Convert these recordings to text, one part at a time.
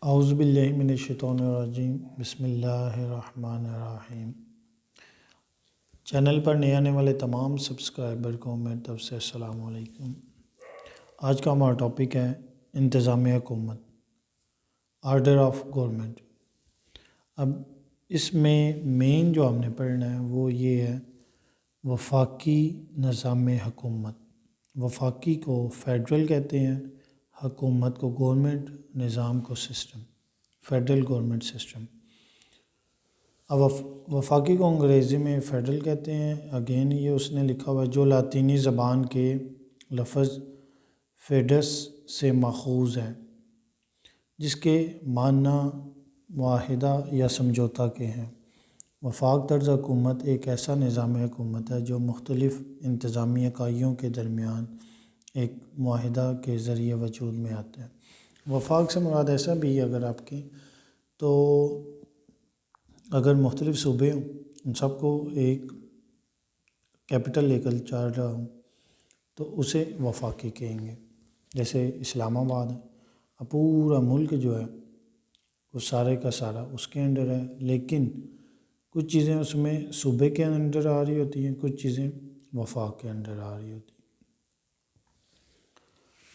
اعوذ باللہ من الشیطان الرجیم، بسم اللہ الرحمن الرحیم۔ چینل پر نئے آنے والے تمام سبسکرائبر کو میری طرف سے السلام علیکم۔ آج کا ہمارا ٹاپک ہے انتظام حکومت، آرڈر آف گورنمنٹ۔ اب اس میں مین جو ہم نے پڑھنا ہے وہ یہ ہے وفاقی نظام حکومت۔ وفاقی کو فیڈرل کہتے ہیں، حکومت کو گورنمنٹ، نظام کو سسٹم، فیڈرل گورنمنٹ سسٹم۔ اب وفاقی کو انگریزی میں فیڈرل کہتے ہیں۔ اگین یہ اس نے لکھا ہوا ہے جو لاطینی زبان کے لفظ فیڈس سے ماخوذ ہے، جس کے معنی معاہدہ یا سمجھوتا کے ہیں۔ وفاق طرز حکومت ایک ایسا نظام حکومت ہے جو مختلف انتظامی اکائیوں کے درمیان ایک معاہدہ کے ذریعے وجود میں آتا ہے۔ وفاق سے مراد ایسا بھی اگر آپ کے تو اگر مختلف صوبے ہوں، ان سب کو ایک کیپٹل لے کر چل رہا ہوں تو اسے وفاقی کہیں گے۔ جیسے اسلام آباد ہے، اب پورا ملک جو ہے وہ سارے کا سارا اس کے انڈر ہے، لیکن کچھ چیزیں اس میں صوبے کے انڈر آ رہی ہوتی ہیں، کچھ چیزیں وفاق کے انڈر آ رہی ہوتی ہیں۔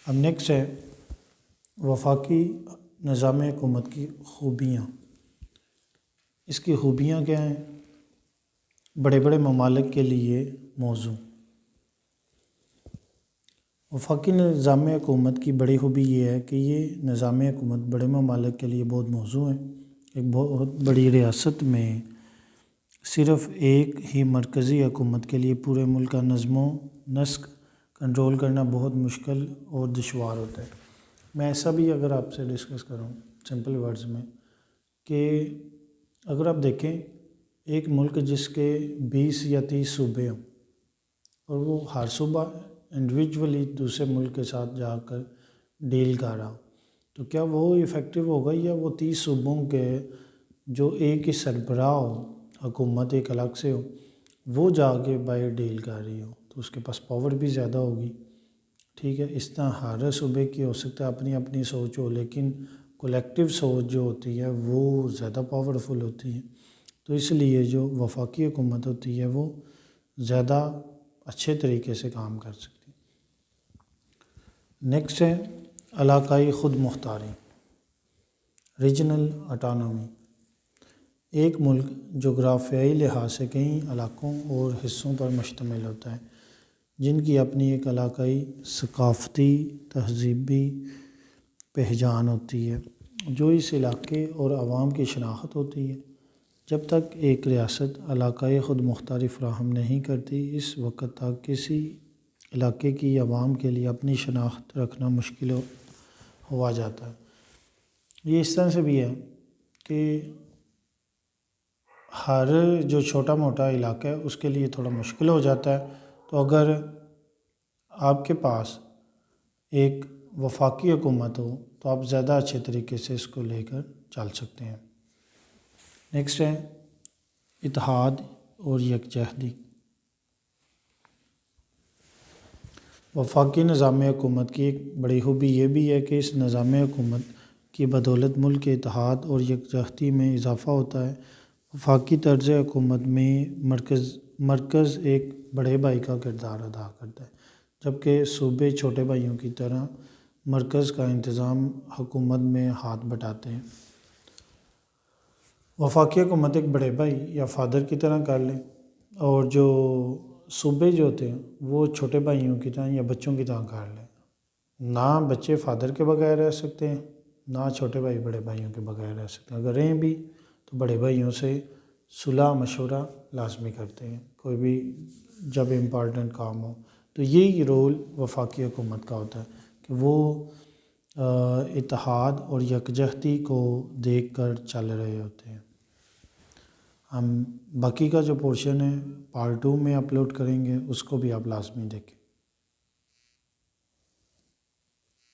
اب نیکسٹ ہے وفاقی نظام حکومت کی خوبیاں۔ اس کی خوبیاں کیا ہیں؟ بڑے بڑے ممالک کے لیے موزوں۔ وفاقی نظام حکومت کی بڑی خوبی یہ ہے کہ یہ نظام حکومت بڑے ممالک کے لیے بہت موزوں ہے۔ ایک بہت بڑی ریاست میں صرف ایک ہی مرکزی حکومت کے لیے پورے ملک کا نظم و نسق کنٹرول کرنا بہت مشکل اور دشوار ہوتا ہے۔ میں ایسا بھی اگر آپ سے ڈسکس کروں سمپل ورڈز میں کہ اگر آپ دیکھیں ایک ملک جس کے 20 یا 30 صوبے ہوں اور وہ ہر صوبہ انڈیویجولی دوسرے ملک کے ساتھ جا کر ڈیل کر رہا ہو، تو کیا وہ ایفیکٹو ہوگا یا وہ 30 صوبوں کے جو ایک ہی سربراہ ہو، حکومت ایک الگ سے ہو، وہ جا کے باہر ڈیل کر رہی ہو تو اس کے پاس پاور بھی زیادہ ہوگی۔ ٹھیک ہے، اس طرح ہر صوبے کی ہو سکتا ہے اپنی اپنی سوچ ہو، لیکن کولیکٹیو سوچ جو ہوتی ہے وہ زیادہ پاورفل ہوتی ہے، تو اس لیے جو وفاقی حکومت ہوتی ہے وہ زیادہ اچھے طریقے سے کام کر سکتی ہے۔ نیکسٹ ہے علاقائی خود مختاری، ریجنل اٹانومی۔ ایک ملک جغرافیائی لحاظ سے کئی علاقوں اور حصوں پر مشتمل ہوتا ہے جن کی اپنی ایک علاقائی ثقافتی تہذیبی پہچان ہوتی ہے جو اس علاقے اور عوام کی شناخت ہوتی ہے۔ جب تک ایک ریاست علاقائی خود مختاری فراہم نہیں کرتی اس وقت تک کسی علاقے کی عوام کے لیے اپنی شناخت رکھنا مشکل ہوا جاتا ہے۔ یہ اس طرح سے بھی ہے کہ ہر جو چھوٹا موٹا علاقہ ہے اس کے لیے تھوڑا مشکل ہو جاتا ہے، تو اگر آپ کے پاس ایک وفاقی حکومت ہو تو آپ زیادہ اچھے طریقے سے اس کو لے کر چل سکتے ہیں۔ نیکسٹ ہے اتحاد اور یکجہتی۔ وفاقی نظام حکومت کی ایک بڑی خوبی یہ بھی ہے کہ اس نظام حکومت کی بدولت ملک کے اتحاد اور یکجہتی میں اضافہ ہوتا ہے۔ وفاقی طرز حکومت میں مرکز ایک بڑے بھائی کا کردار ادا کرتا ہے، جبکہ صوبے چھوٹے بھائیوں کی طرح مرکز کا انتظام حکومت میں ہاتھ بٹاتے ہیں۔ وفاقی حکومت ایک بڑے بھائی یا فادر کی طرح کر لیں، اور جو صوبے جو ہوتے ہیں وہ چھوٹے بھائیوں کی طرح یا بچوں کی طرح کر لیں۔ نہ بچے فادر کے بغیر رہ سکتے ہیں، نہ چھوٹے بھائی بڑے بھائیوں کے بغیر رہ سکتے ہیں، اگر رہیں بھی تو بڑے بھائیوں سے صلح مشورہ لازمی کرتے ہیں کوئی بھی جب امپارٹنٹ کام ہو۔ تو یہی رول وفاقی حکومت کا ہوتا ہے کہ وہ اتحاد اور یکجہتی کو دیکھ کر چل رہے ہوتے ہیں۔ ہم باقی کا جو پورشن ہے پارٹ 2 میں اپلوڈ کریں گے، اس کو بھی آپ لازمی دیکھیں۔